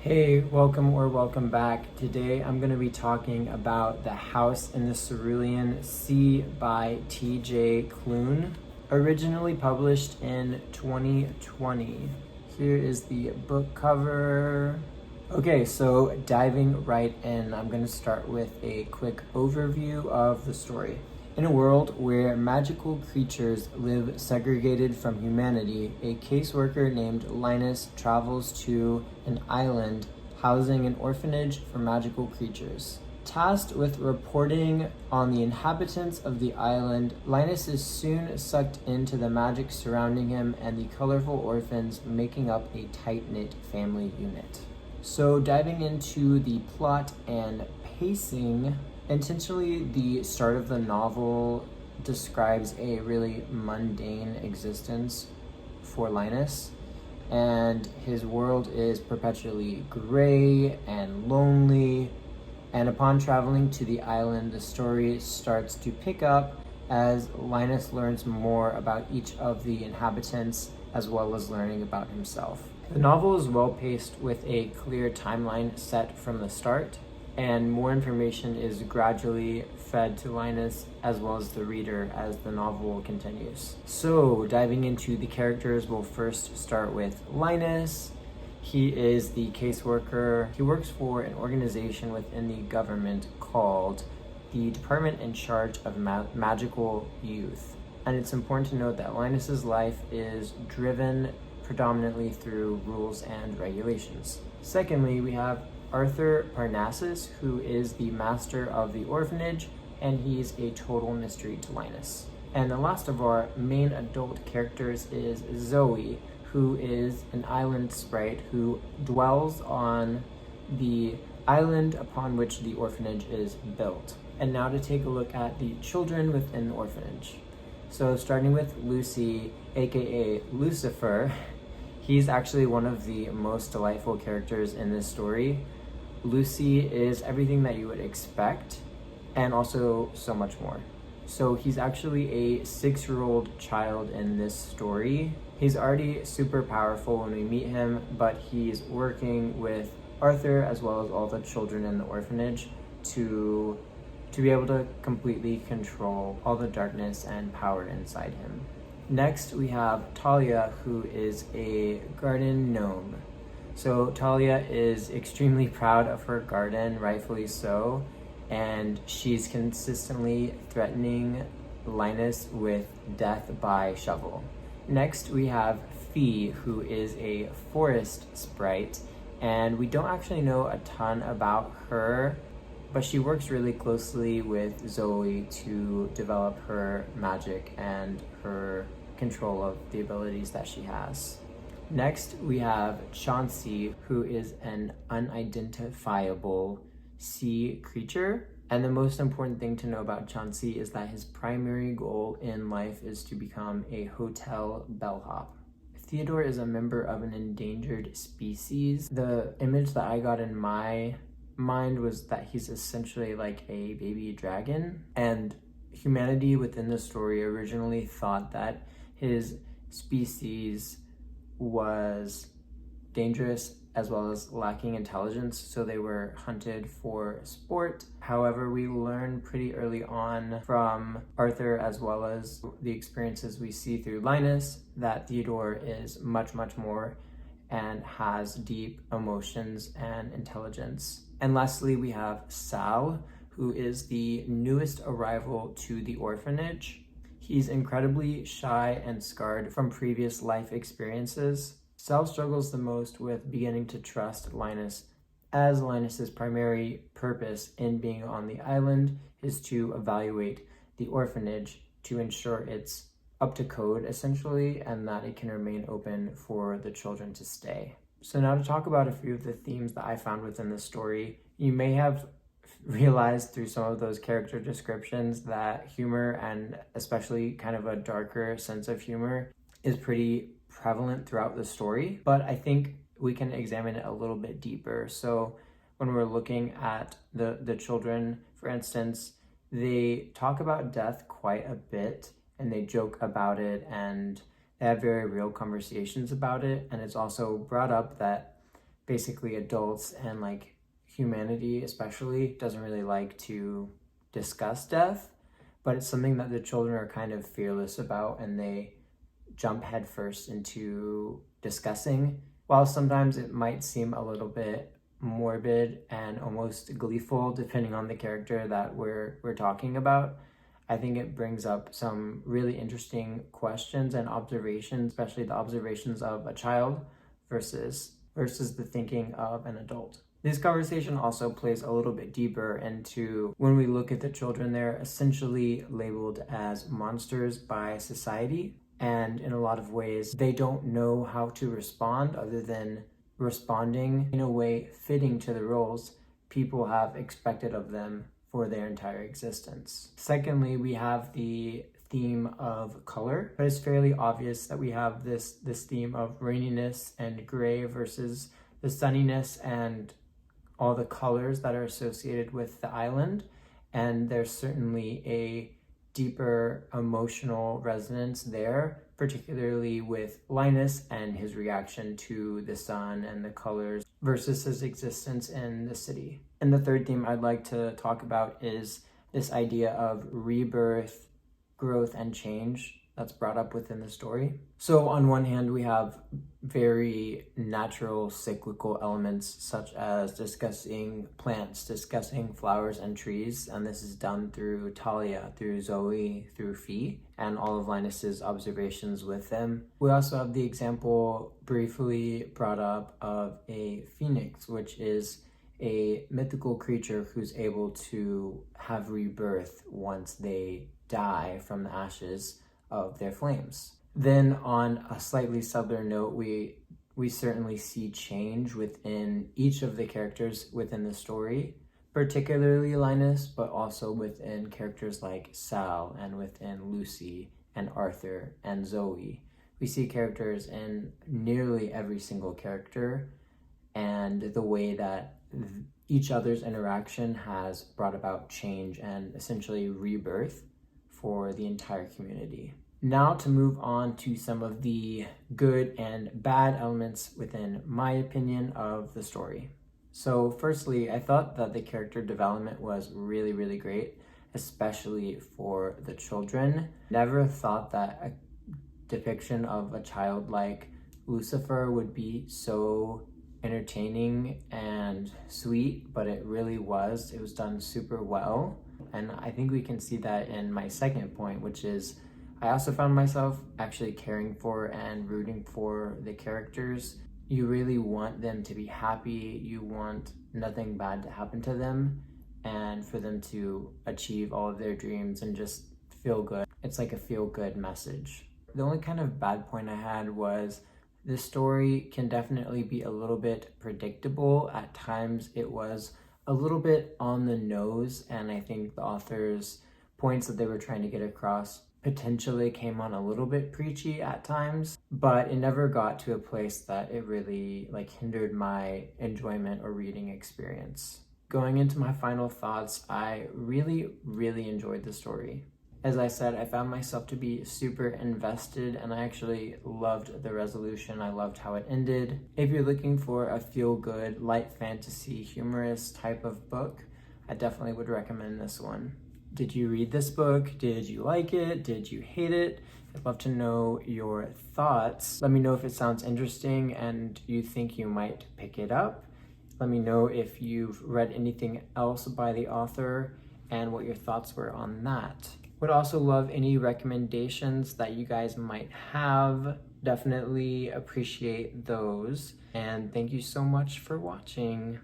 Hey, welcome back. Today I'm going to be talking about The House in the Cerulean Sea by TJ Klune, originally published in 2020. Here is the book cover. Okay, so diving right in, I'm going to start with a quick overview of the story. In a world where magical creatures live segregated from humanity, a caseworker named Linus travels to an island housing an orphanage for magical creatures. Tasked with reporting on the inhabitants of the island, Linus is soon sucked into the magic surrounding him and the colorful orphans making up a tight-knit family unit. So diving into the plot and pacing, intentionally, the start of the novel describes a really mundane existence for Linus, and his world is perpetually gray and lonely. And upon traveling to the island, the story starts to pick up as Linus learns more about each of the inhabitants, as well as learning about himself. The novel is well paced with a clear timeline set from the start, and more information is gradually fed to Linus as well as the reader as the novel continues. So, diving into the characters, we'll first start with Linus. He is the caseworker. He works for an organization within the government called the Department in Charge of Magical Youth. And it's important to note that Linus's life is driven predominantly through rules and regulations. Secondly, we have Arthur Parnassus, who is the master of the orphanage, and he's a total mystery to Linus. And the last of our main adult characters is Zoe, who is an island sprite who dwells on the island upon which the orphanage is built. And now to take a look at the children within the orphanage. So starting with Lucy, aka Lucifer, he's actually one of the most delightful characters in this story. Lucy is everything that you would expect, and also so much more. So he's actually a 6-year-old child in this story. He's already super powerful when we meet him, but he's working with Arthur as well as all the children in the orphanage to be able to completely control all the darkness and power inside him. Next, we have Talia, who is a garden gnome. So Talia is extremely proud of her garden, rightfully so, and she's consistently threatening Linus with death by shovel. Next, we have Fee, who is a forest sprite, and we don't actually know a ton about her, but she works really closely with Zoe to develop her magic and her control of the abilities that she has. Next, we have Chauncey, who is an unidentifiable sea creature. And the most important thing to know about Chauncey is that his primary goal in life is to become a hotel bellhop. Theodore is a member of an endangered species. The image that I got in my mind was that he's essentially like a baby dragon, and humanity within the story originally thought that his species was dangerous as well as lacking intelligence, so they were hunted for sport. However, we learn pretty early on from Arthur as well as the experiences we see through Linus that Theodore is much more and has deep emotions and intelligence. And lastly, we have Sal, who is the newest arrival to the orphanage. He's incredibly shy and scarred from previous life experiences. Sal struggles the most with beginning to trust Linus, as Linus's primary purpose in being on the island is to evaluate the orphanage to ensure it's up to code, essentially, and that it can remain open for the children to stay. So now to talk about a few of the themes that I found within the story. You may have realized through some of those character descriptions that humor, and especially kind of a darker sense of humor, is pretty prevalent throughout the story, but I think we can examine it a little bit deeper. So when we're looking at the children, for instance, they talk about death quite a bit and they joke about it and they have very real conversations about it. And it's also brought up that basically adults and like humanity especially doesn't really like to discuss death, but it's something that the children are kind of fearless about, and they jump headfirst into discussing. While sometimes it might seem a little bit morbid and almost gleeful depending on the character that we're talking about, I think it brings up some really interesting questions and observations, especially the observations of a child versus the thinking of an adult. This conversation also plays a little bit deeper into when we look at the children, they're essentially labeled as monsters by society, and in a lot of ways they don't know how to respond other than responding in a way fitting to the roles people have expected of them for their entire existence. Secondly, we have the theme of color, but it's fairly obvious that we have this theme of raininess and gray versus the sunniness and all the colors that are associated with the island. And there's certainly a deeper emotional resonance there, particularly with Linus and his reaction to the sun and the colors versus his existence in the city. And the third theme I'd like to talk about is this idea of rebirth, growth, and change that's brought up within the story. So on one hand, we have very natural cyclical elements such as discussing plants, discussing flowers and trees, and this is done through Talia, through Zoe, through Fee, and all of Linus's observations with them. We also have the example briefly brought up of a phoenix, which is a mythical creature who's able to have rebirth once they die from the ashes of their flames. Then on a slightly subtler note, we certainly see change within each of the characters within the story, particularly Linus, but also within characters like Sal and within Lucy and Arthur and Zoe. We see characters in nearly every single character, and the way that each other's interaction has brought about change and essentially rebirth for the entire community. Now to move on to some of the good and bad elements within my opinion of the story. So firstly, I thought that the character development was really, really great, especially for the children. Never thought that a depiction of a child like Lucifer would be so entertaining and sweet, but it really was. It was done super well. And I think we can see that in my second point, which is I also found myself actually caring for and rooting for the characters. You really want them to be happy. You want nothing bad to happen to them and for them to achieve all of their dreams and just feel good. It's like a feel-good message. The only kind of bad point I had was this story can definitely be a little bit predictable. At times it was a little bit on the nose, and I think the author's points that they were trying to get across potentially came on a little bit preachy at times, but it never got to a place that it really hindered my enjoyment or reading experience. Going into my final thoughts, I really, really enjoyed the story. As I said, I found myself to be super invested, and I actually loved the resolution. I loved how it ended. If you're looking for a feel-good, light fantasy, humorous type of book, I definitely would recommend this one. Did you read this book? Did you like it? Did you hate it? I'd love to know your thoughts. Let me know if it sounds interesting and you think you might pick it up. Let me know if you've read anything else by the author and what your thoughts were on that. Would also love any recommendations that you guys might have. Definitely appreciate those. And thank you so much for watching.